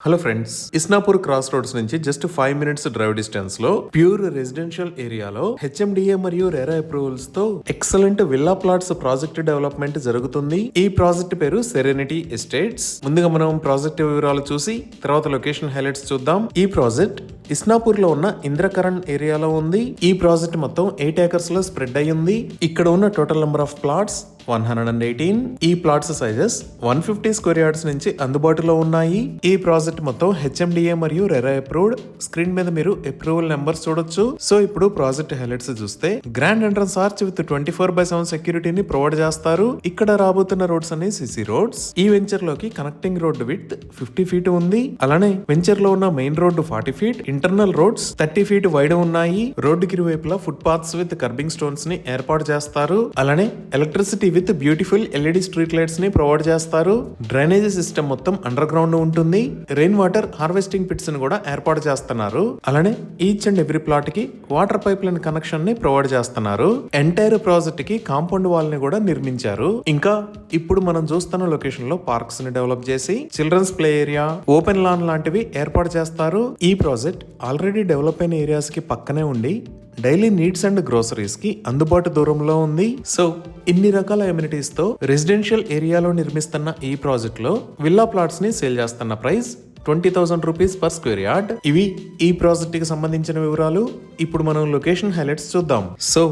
Hello friends, Isnapur cross roads నుంచి just 5 minutes drive distance లో pure residential ఏరియాలో HMDA మరియు రెరా అప్రూవల్స్ తో excellent villa plots project development జరుగుతుంది. ఈ ప్రాజెక్ట్ పేరు సెరెనిటీ ఎస్టేట్స్. ముందుగా మనం ప్రాజెక్ట్ వివరాలు చూసి తర్వాత లొకేషన్ హైలైట్స్ చూద్దాం. ఈ ప్రాజెక్ట్ ఇస్నాపూర్ లో ఉన్న ఇంద్రకరణ్ ఏరియాలో ఉంది. ఈ ప్రాజెక్ట్ మొత్తం 8 ఏకర్స్ లో స్ప్రెడ్ అయ్యింది. ఇక్కడ ఉన్న టోటల్ నెంబర్ ఆఫ్ ప్లాట్స్ 118. ఈ ప్లాట్స్ సైజెస్ 150 స్క్వేర్ యార్డ్స్ నుంచి అందుబాటులో ఉన్నాయి. ఈ ప్రాజెక్ట్ మొత్తం హెచ్ఎండిఏ మరియు రెరా అప్రూవ్డ్. స్క్రీన్ మీద మీరు అప్రూవల్ నెంబర్స్ చూడొచ్చు. సో ఇప్పుడు ప్రాజెక్ట్ హైలైట్స్ చూస్తే గ్రాండ్ ఎంట్రన్స్ ఆర్చ్ విత్ 24/7 సెక్యూరిటీని ప్రొవైడ్ చేస్తారు. ఇక్కడ రాబోతున్న రోడ్స్ అన్ని సిసి రోడ్స్. ఈ వెంచర్ లోకి కనెక్టింగ్ రోడ్ విత్ 50 ఫీట్ ఉంది. అలానే వెంచర్ లో ఉన్న main road 40 feet, internal roads 30 feet wide ఉన్నాయి. రోడ్డుకి ఇరువైపులా foot paths with kerbing stones ని ఏర్పాటు చేస్తారు. అలానే electricity with beautiful LED street lights ని ప్రొవైడ్ చేస్తారు. డ్రైనేజ్ సిస్టమ్ మొత్తం అండర్ గ్రౌండ్ ఉంటుంది. రెయిన్ వాటర్ హార్వెస్టింగ్ పిట్స్ ని కూడా ఏర్పాటు చేస్తున్నారు. అలానే ఈచ్ అండ్ ఎవ్రీ ప్లాట్ కి వాటర్ పైప్ లైన్ కనెక్షన్ ని ప్రొవైడ్ చేస్తున్నారు. ఎంటైర్ ప్రాజెక్ట్ కి కాంపౌండ్ వాల్ ని కూడా నిర్మించారు. ఇంకా ఇప్పుడు మనం చూస్తున్న లొకేషన్ లో పార్క్స్ ని డెవలప్ చేసి children's play area, open lawn లాంటివి ఏర్పాటు చేస్తారు. ఈ ప్రాజెక్ట్ ఆల్రెడీ డెవలప్ అయిన ఏరియాస్ కి పక్కనే ఉండి డైలీ నీడ్స్ అండ్ గ్రోసరీస్ కి అందుబాటు దూరంలో ఉంది. సో ఇన్ని రకాల ఎమ్యూనిటీస్ తో రెసిడెన్షియల్ ఏరియాలో నిర్మిస్తున్న ఈ ప్రాజెక్ట్ లో విల్లా ప్లాట్స్ ని సేల్ చేస్తున్న price 20,000 rupees per square yard. ఇవి ఈ ప్రాజెక్ట్ కి సంబంధించిన వివరాలు. ఇప్పుడు మనం లొకేషన్ హైలైట్స్ చూద్దాం. సో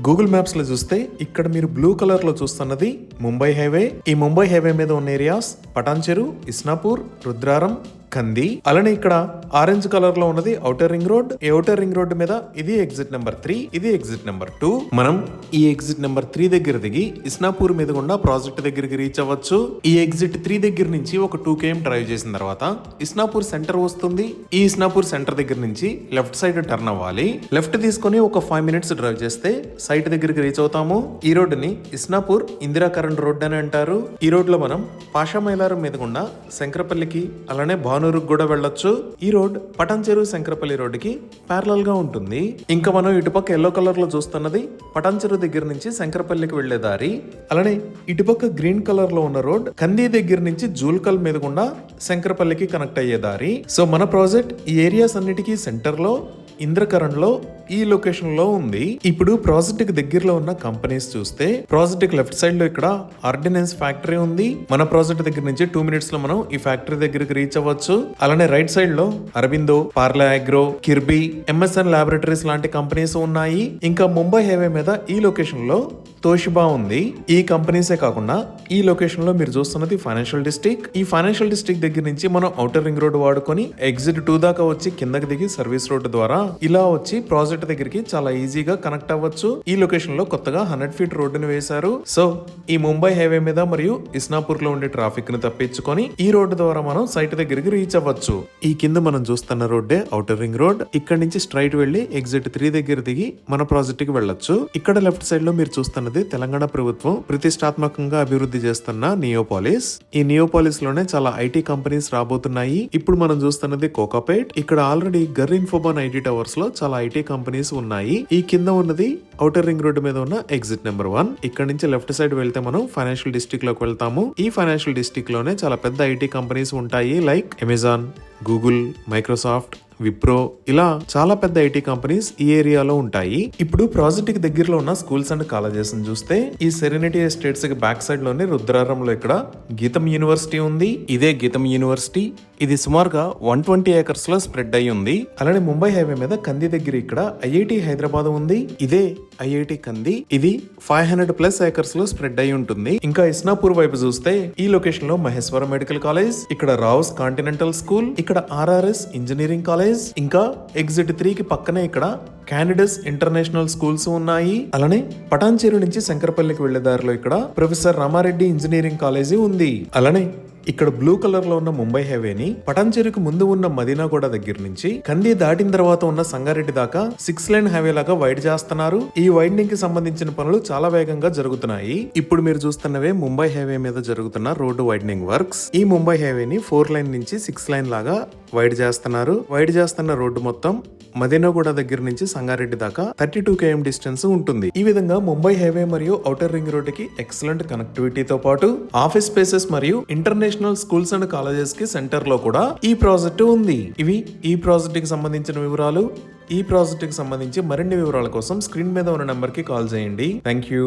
గూగుల్ మ్యాప్స్ లో చూస్తే ఇక్కడ మీరు బ్లూ కలర్ లో చూస్తున్నది ముంబై హైవే. ఈ ముంబై హైవే మీద ఉన్న ఏరియాస్ పటాన్ చెరు, ఇస్నాపూర్, రుద్రారం, కంది. అలానే ఇక్కడ ఆరెంజ్ కలర్ లో ఉన్నది ఔటర్ రింగ్ రోడ్. ఈ ఔటర్ రింగ్ రోడ్ మీద ఇది ఎగ్జిట్ నెంబర్ 3, ఇది ఎగ్జిట్ నెంబర్ 2. మనం ఈ ఎగ్జిట్ నెంబర్ 3 దగ్గర దిగి ఇస్నాపూర్ మీద గుండా ప్రాజెక్ట్ దగ్గరికి రీచ్ అవ్వచ్చు. ఈ ఎగ్జిట్ 3 దగ్గర నుంచి ఒక 2 km డ్రైవ్ చేసిన తర్వాత ఇస్నాపూర్ సెంటర్ వస్తుంది. ఈ ఇస్నాపూర్ సెంటర్ దగ్గర నుంచి లెఫ్ట్ సైడ్ టర్న్ అవ్వాలి. లెఫ్ట్ తీసుకొని ఒక 5 మినిట్స్ డ్రైవ్ చేస్తే సైట్ దగ్గరికి రీచ్ అవుతాము. ఈ రోడ్ ని ఇస్నాపూర్ ఇందిరాకరణ్ రోడ్ అని అంటారు. ఈ రోడ్ లో మనం పాషా మైలారం మీద గుండా శంకరపల్లికి అలానే భానూరుకు కూడా వెళ్ళొచ్చు. ఈ రోడ్ పటాన్ చెరు శంకరపల్లి రోడ్ కి ప్యారలల్ గా ఉంటుంది. ఇంకా మనం ఇటుపక్క ఎల్లో కలర్ లో చూస్తున్నది పటాన్ చెరు దగ్గర నుంచి శంకరపల్లికి వెళ్లే దారి. అలానే ఇటుపక్క గ్రీన్ కలర్ లో ఉన్న రోడ్ కంది దగ్గర నుంచి జూల్కల్ మీద గుండా శంకరపల్లికి కనెక్ట్ అయ్యే దారి. సో మన ప్రాజెక్ట్ ఈ ఏరియాస్ అన్నిటికీ సెంటర్ లో ఇంద్రకరణ్ లో ఈ లొకేషన్ లో ఉంది. ఇప్పుడు ప్రాజెక్ట్ కి దగ్గరలో ఉన్న కంపెనీస్ చూస్తే ప్రాజెక్ట్ కి లెఫ్ట్ సైడ్ లో ఇక్కడ ఆర్డినెన్స్ ఫ్యాక్టరీ ఉంది. మన ప్రాజెక్ట్ దగ్గర నుంచి 2 మినిట్స్ లో మనం ఈ ఫ్యాక్టరీ దగ్గరికి రీచ్ అవ్వచ్చు. అలానే రైట్ సైడ్ లో Aurobindo, Parle Agro, Kirby, MSN laboratories లాంటి కంపెనీస్ ఉన్నాయి. ఇంకా ముంబై హైవే మీద ఈ లొకేషన్ లో తోషిబా ఉంది. ఈ కంపెనీసే కాకుండా ఈ లొకేషన్ లో మీరు చూస్తున్నది ఫైనాన్షియల్ డిస్ట్రిక్ట్. ఈ ఫైనాన్షియల్ డిస్ట్రిక్ట్ దగ్గర నుంచి మనం ఔటర్ రింగ్ రోడ్ వాడుకొని ఎగ్జిట్ 2 దాకా వచ్చి కిందకి దిగి సర్వీస్ రోడ్ ద్వారా ఇలా వచ్చి ప్రాజెక్ట్ దగ్గరికి చాలా ఈజీగా కనెక్ట్ అవ్వచ్చు. ఈ లొకేషన్ లో కొత్తగా 100 ఫీట్ రోడ్డును వేశారు. సో ఈ ముంబై హైవే మీద మరియు ఇస్నాపూర్ లో ఉండే ట్రాఫిక్ ని తప్పించుకొని ఈ రోడ్డు ద్వారా మనం సైట్ దగ్గరికి రీచ్ అవ్వచ్చు. ఈ కింద మనం చూస్తున్న రోడ్డే ఔటర్ రింగ్ రోడ్. ఇక్కడ నుంచి స్ట్రైట్ వెళ్లి ఎగ్జిట్ 3 దగ్గర దిగి మన ప్రాజెక్ట్ కి వెళ్ళొచ్చు. ఇక్కడ లెఫ్ట్ సైడ్ లో మీరు చూస్తున్నది తెలంగాణ ప్రభుత్వం ప్రతిష్టాత్మకంగా అభివృద్ధి చేస్తున్న నియోపాలిస్. ఈ నియోపాలిస్ లోనే చాలా ఐటీ కంపెనీస్ రాబోతున్నాయి. ఇప్పుడు మనం చూస్తున్నది కోకాపేట్. ఇక్కడ ఆల్రెడీ గర్ ఇన్ఫోబాన్ ఐటీ టవర్స్ లో చాలా ఐటీ కంపెనీస్ ఉన్నాయి. ఈ కింద ఉన్నది ఔటర్ రింగ్ రోడ్ మీద ఉన్న ఎగ్జిట్ నెంబర్ 1. ఇక్కడ నుంచి లెఫ్ట్ సైడ్ వెళ్తే మనం ఫైనాన్షియల్ డిస్ట్రిక్ట్ లోకి వెళ్తాము. ఈ ఫైనాన్షియల్ డిస్ట్రిక్ట్ లోనే చాలా పెద్ద ఐటీ కంపెనీస్ ఉంటాయి. Like Amazon, Google, Microsoft, Wipro, ఇలా చాలా పెద్ద ఐటీ కంపెనీస్ ఈ ఏరియాలో ఉంటాయి. ఇప్పుడు ప్రాజెక్ట్ కి దగ్గరలో ఉన్న స్కూల్స్ అండ్ కాలేజెస్ చూస్తే ఈ సెరెనిటీ ఎస్టేట్స్ కి బ్యాక్ సైడ్ లోనే రుద్రారంలో ఇక్కడ గీతం యూనివర్సిటీ ఉంది. ఇదే గీతం యూనివర్సిటీ. ఇది సుమారుగా 120 ఏకర్స్ లో స్ప్రెడ్ అయి ఉంది. అలానే ముంబై హైవే మీద కంది దగ్గర ఇక్కడ ఐఐటి హైదరాబాద్ ఉంది. ఇదే ఐఐటి కంది. ఇది 500+ ఏకర్స్ లో స్ప్రెడ్ అయి ఉంటుంది. ఇంకా ఇస్నాపూర్ వైపు చూస్తే ఈ లొకేషన్ లో మహేశ్వరం మెడికల్ కాలేజ్, ఇక్కడ రావుస్ కాంటినెంటల్ స్కూల్, ఇక్కడ ఆర్ఆర్ఎస్ ఇంజనీరింగ్ కాలేజ్, ఇంకా ఎగ్జిట్ 3 కి పక్కనే ఇక్కడ క్యాండిడేట్స్ ఇంటర్నేషనల్ స్కూల్స్ ఉన్నాయి. అలానే పటాన్ చెరు నుంచి శంకరపల్లికి వెళ్లే దారిలో ఇక్కడ ప్రొఫెసర్ రామారెడ్డి ఇంజనీరింగ్ కాలేజీ ఉంది. అలానే ఇక్కడ బ్లూ కలర్ లో ఉన్న ముంబై హైవేని పటాన్ చెరుకు ముందు ఉన్న మదీనాగూడ దగ్గర నుంచి కంది దాటిన తర్వాత ఉన్న సంగారెడ్డి దాకా 6 లైన్ హైవే లాగా వైడ్ చేస్తున్నారు. ఈ వైడనింగ్ కి సంబంధించిన పనులు చాలా వేగంగా జరుగుతున్నాయి. ఇప్పుడు మీరు చూస్తున్నవే ముంబై హైవే మీద జరుగుతున్న రోడ్డు వైడనింగ్ వర్క్స్. ఈ ముంబై హైవేని 4 లైన్ నుంచి 6 లైన్ లాగా వైడ్ చేస్తున్నారు. వైడ్ చేస్తున్న రోడ్డు మొత్తం మదీనాగూడ దగ్గర నుంచి సంగారెడ్డి దాకా 32 km డిస్టెన్స్ ఉంటుంది. ఈ విధంగా ముంబై హైవే మరియు ఔటర్ రింగ్ రోడ్ కి ఎక్సలెంట్ కనెక్టివిటీతో పాటు ఆఫీస్ స్పేసెస్ మరియు international international schools and colleges కి సెంటర్ లో కూడా ఈ ప్రాజెక్టు ఉంది. ఇవి ఈ ప్రాజెక్ట్ కి సంబంధించిన వివరాలు. ఈ ప్రాజెక్ట్ కి సంబంధించి మరిన్ని వివరాల కోసం స్క్రీన్ మీద ఉన్న నెంబర్ కి కాల్ చేయండి. Thank you.